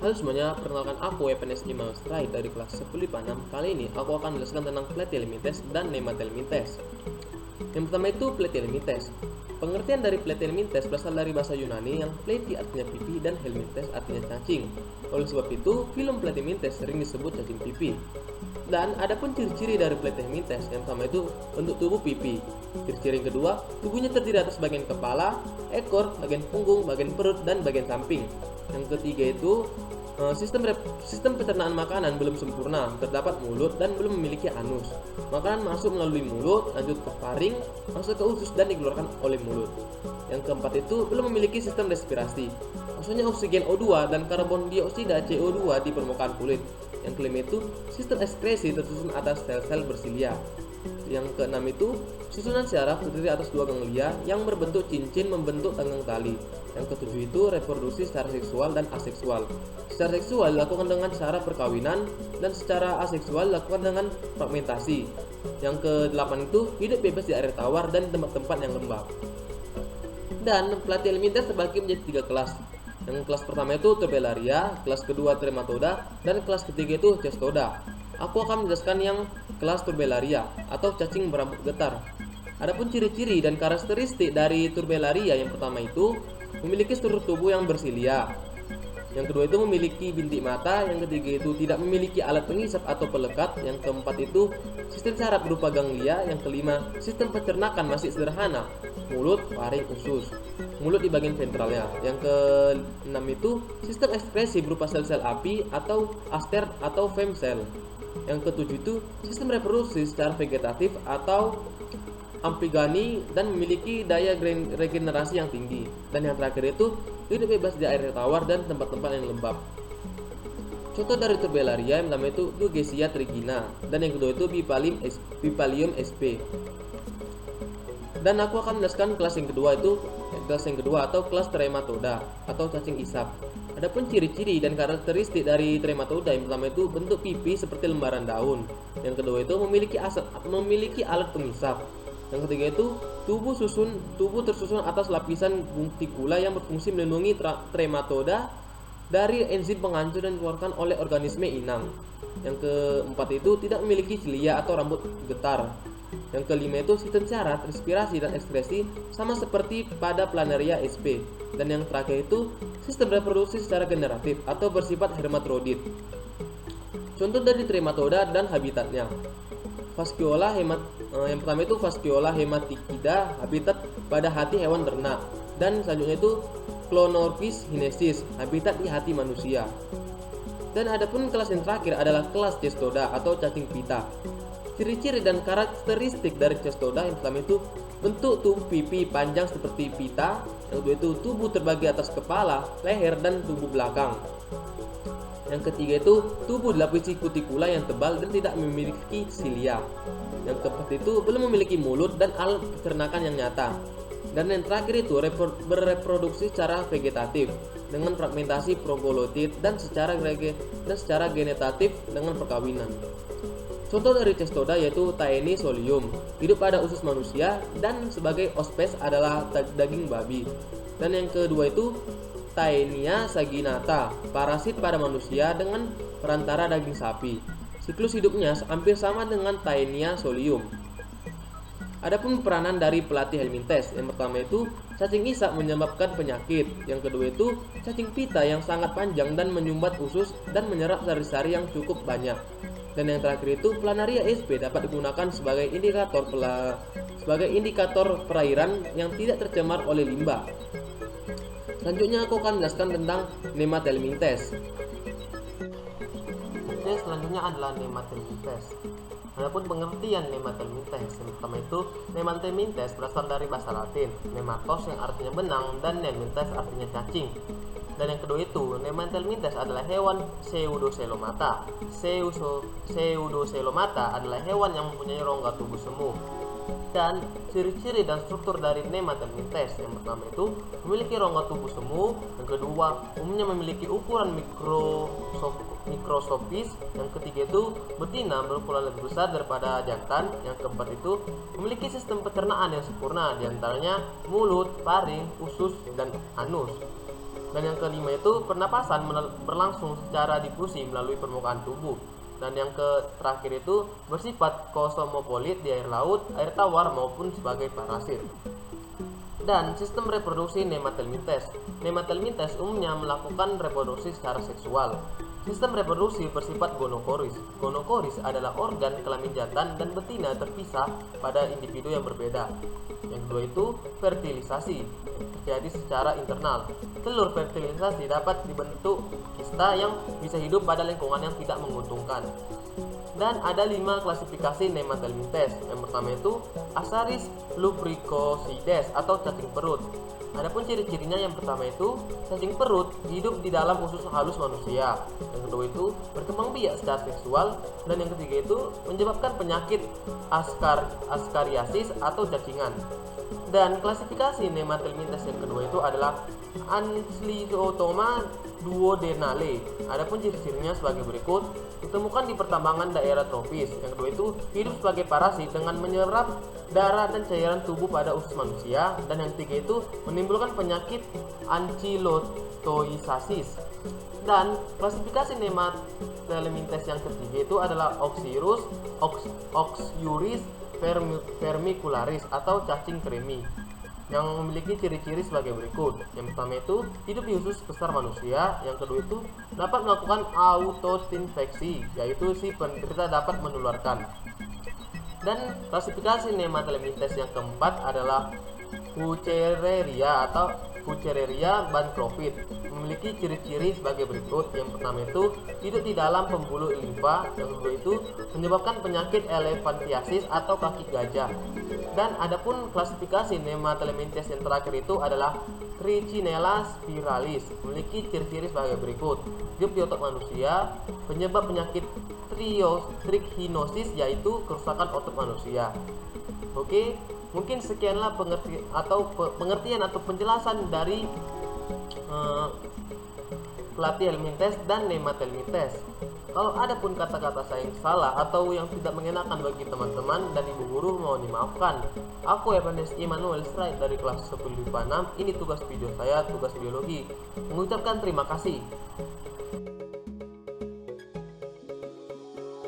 Halo semuanya, perkenalkan aku Evanes Iman Strait dari kelas 10 IPA 6. Kali ini aku akan menjelaskan tentang Platyhelminthes dan Nemathelminthes. Yang pertama itu Platyhelminthes. Pengertian dari Platyhelminthes berasal dari bahasa Yunani yang platy artinya pipi dan helminthes artinya cacing. Oleh sebab itu, film Platyhelminthes sering disebut cacing pipi. Dan ada pun ciri-ciri dari Platyhelminthes. Yang pertama itu bentuk tubuh pipi. Ciri-ciri yang kedua, tubuhnya terdiri atas bagian kepala, ekor, bagian punggung, bagian perut, dan bagian samping. Yang ketiga itu sistem pencernaan makanan belum sempurna, terdapat mulut dan belum memiliki anus. Makanan masuk melalui mulut, lanjut ke faring, masuk ke usus dan dikeluarkan oleh mulut. Yang keempat itu belum memiliki sistem respirasi. Maksudnya oksigen O2 dan karbon dioksida CO2 di permukaan kulit. Yang kelima itu sistem ekskresi tersusun atas sel-sel bersilia. Yang keenam itu susunan syaraf terdiri atas dua ganglia yang berbentuk cincin membentuk tanggang tali. Yang ketujuh itu reproduksi secara seksual dan aseksual. Secara seksual dilakukan dengan cara perkawinan dan secara aseksual dilakukan dengan fragmentasi. Yang kedelapan itu hidup bebas di air tawar dan tempat-tempat yang lembab. Dan Platyhelminthes terbagi menjadi tiga kelas. Yang kelas pertama itu Turbellaria, kelas kedua Trematoda, dan kelas ketiga itu Cestoda. Aku akan menjelaskan yang kelas Turbellaria atau cacing berambut getar. Adapun ciri-ciri dan karakteristik dari Turbellaria yang pertama itu memiliki struktur tubuh yang bersilia. Yang kedua itu memiliki bintik mata, yang ketiga itu tidak memiliki alat pengisap atau pelekat, yang keempat itu sistem saraf berupa ganglia, yang kelima sistem pencernaan masih sederhana, mulut, faring, usus. Mulut di bagian ventralnya. Yang keenam itu sistem ekskresi berupa sel-sel api atau aster atau fem cell. Yang ketujuh itu sistem reproduksi secara vegetatif atau ampigami dan memiliki daya regenerasi yang tinggi. Dan yang terakhir itu hidup bebas di air tawar dan tempat-tempat yang lembab. Contoh dari Turbellaria yang pertama itu Dugesia trigina, dan yang kedua itu Bipalium sp. Dan aku akan menjelaskan kelas yang kedua atau kelas Trematoda atau cacing isap. Adapun ciri-ciri dan karakteristik dari Trematoda yang pertama itu bentuk pipi seperti lembaran daun. Yang kedua itu memiliki alat pengisap. Yang ketiga itu tubuh tersusun atas lapisan cuticula yang berfungsi melindungi Trematoda dari enzim penghancur yang dikeluarkan oleh organisme inang. Yang keempat itu tidak memiliki cilia atau rambut getar. Yang kelima itu sistem syaraf, respirasi, dan ekskresi sama seperti pada Planaria sp. Dan yang terakhir itu sistem reproduksi secara generatif atau bersifat hermafrodit. Contoh dari Trematoda dan habitatnya. Yang pertama itu Fasciola hematicida, habitat pada hati hewan ternak. Dan selanjutnya itu Clonorchis hinesis, habitat di hati manusia. Dan adapun kelas yang terakhir adalah kelas Cestoda atau cacing pita. Ciri-ciri dan karakteristik dari Cestoda yang pertama itu bentuk tubuh pipi panjang seperti pita. Yang kedua itu tubuh terbagi atas kepala, leher, dan tubuh belakang. Yang ketiga itu tubuh dilapisi kutikula yang tebal dan tidak memiliki silia. Yang keempat itu belum memiliki mulut dan alat pencernaan yang nyata. Dan yang terakhir itu bereproduksi secara vegetatif dengan fragmentasi proglotit dan secara genetatif dengan perkawinan. Contoh dari Cestoda yaitu Taeni solium, hidup pada usus manusia, dan sebagai ospes adalah daging babi. Dan yang kedua itu Taenia saginata, parasit pada manusia dengan perantara daging sapi. Siklus hidupnya hampir sama dengan Taenia solium. Adapun peranan dari Platyhelminthes, yang pertama itu cacing isap menyebabkan penyakit. Yang kedua itu cacing pita yang sangat panjang dan menyumbat usus dan menyerap sari-sari yang cukup banyak. Dan yang terakhir itu Planaria sp dapat digunakan sebagai indikator perairan yang tidak tercemar oleh limbah. Selanjutnya aku akan menjelaskan tentang Nemathelminthes. Selanjutnya adalah Nemathelminthes. Adapun pengertian Nemathelminthes, yang pertama itu Nemathelminthes berasal dari bahasa Latin nematos yang artinya benang dan helminthes artinya cacing. Dan yang kedua itu Nemathelminthes adalah hewan pseudocelomata. Pseudocelomata adalah hewan yang mempunyai rongga tubuh semu. Dan ciri-ciri dan struktur dari Nemathelminthes yang pertama itu memiliki rongga tubuh semu, yang kedua umumnya memiliki ukuran mikrosopis, yang ketiga itu betina berukuran lebih besar daripada jantan, yang keempat itu memiliki sistem pencernaan yang sempurna, diantaranya mulut, faring, usus, dan anus. Dan yang kelima itu pernapasan berlangsung secara difusi melalui permukaan tubuh. Dan yang terakhir itu bersifat kosmopolit di air laut, air tawar maupun sebagai parasit. Dan sistem reproduksi Nematelmintes. Nematelmintes umumnya melakukan reproduksi secara seksual. Sistem reproduksi bersifat gonokoris. Gonokoris adalah organ kelamin jantan dan betina terpisah pada individu yang berbeda. Yang kedua itu fertilisasi, terjadi secara internal. Telur fertilisasi dapat dibentuk kista yang bisa hidup pada lingkungan yang tidak menguntungkan. Dan ada 5 klasifikasi Nematelmintes. Yang pertama itu Asaris lubricosides atau cacing perut. Adapun ciri-cirinya yang pertama itu cacing perut hidup di dalam usus halus manusia. Yang kedua itu berkembang biak secara seksual. Dan yang ketiga itu menyebabkan penyakit askariasis atau cacingan. Dan klasifikasi Nematelmintes yang kedua itu adalah Ancyliotoma duodenale. Adapun ciri-cirinya sebagai berikut: ditemukan di pertambangan daerah tropis. Yang kedua itu hidup sebagai parasit dengan menyerap darah dan cairan tubuh pada usus manusia. Dan yang ketiga itu menimbulkan penyakit ankylotoisasis. Dan klasifikasi Nematelmintes yang ketiga itu adalah Oxyrus, Oxyuris vermicularis atau cacing kremi, yang memiliki ciri-ciri sebagai berikut. Yang pertama itu hidup di usus besar manusia. Yang kedua itu dapat melakukan autoinfeksi, yaitu si penderita dapat menularkan. Dan klasifikasi Nematelmintes yang keempat adalah Wuchereria atau Wuchereria bancrophid, memiliki ciri-ciri sebagai berikut. Yang pertama itu hidup di dalam pembuluh limfa. Yang kedua itu menyebabkan penyakit elephantiasis atau kaki gajah. Dan adapun klasifikasi Nematelmintes yang terakhir itu adalah Trichinella spiralis, memiliki ciri-ciri sebagai berikut: hidup di otot manusia, penyebab penyakit trichinosis yaitu kerusakan otot manusia. Oke, mungkin sekianlah pengertian atau penjelasan dari Platyhelminthes dan Nematelmintes. Kalau ada pun kata-kata saya yang salah atau yang tidak mengenakan bagi teman-teman dan ibu guru, mohon dimaafkan. Aku Evanes Immanuel Strait dari kelas 10 IPA 6. Ini tugas video saya, tugas biologi. Mengucapkan terima kasih.